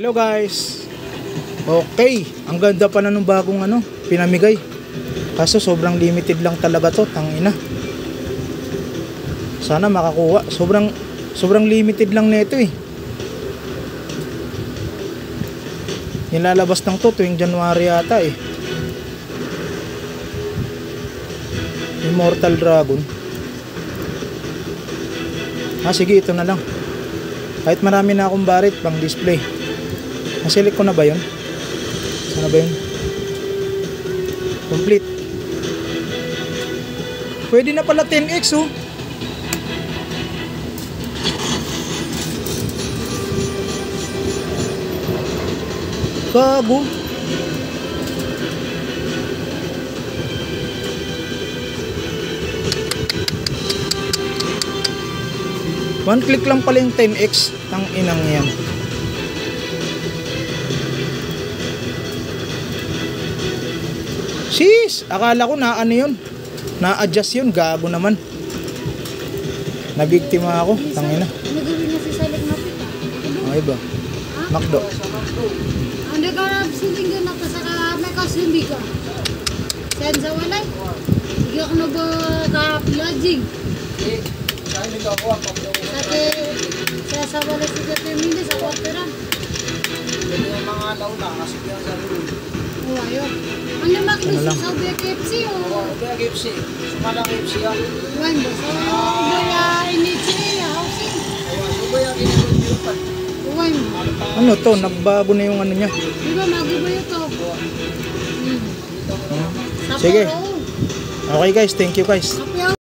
Hello guys. Okay, ang ganda pa na nung bagong pinamigay. Kaso sobrang limited lang talaga to, tangina. Sana makakuha. Sobrang limited lang nito eh. Nilalabas ng to tuwing January yata eh. Immortal Dragon. Sige, ito na lang. Kahit marami na akong barit pang display. Naselect ko na ba yun? Sana ba yun? Complete. Pwede na pala 10x oh. Gago. One click lang pala yung 10x. Tang inang yan. Sis! Akala ko na yun. Na-adjust yun. Gago naman. Nabiktima ako. Tangina. Nagawin na si Salek Mapit. Okay ba? Makdo. Ang nagarap sinting doon ako sa may kasimbi ka. Saan sa walay? Hindi ako nag-ka-vlogging. Sa walay si Determine sa quarteran. Hindi yung mga launa kasi yung sa room. Oo, ayun. Ano maklusin sa Ubia KFC o? Ubia KFC. Sumalang KFC yan. Wan ba? Sa Ubia Inichi housing. Ubia KFC pa. Wan. Ano to? Nagbago na yung niya. Di ba magubayo to? Sige. Sapporo. Okay guys, thank you guys.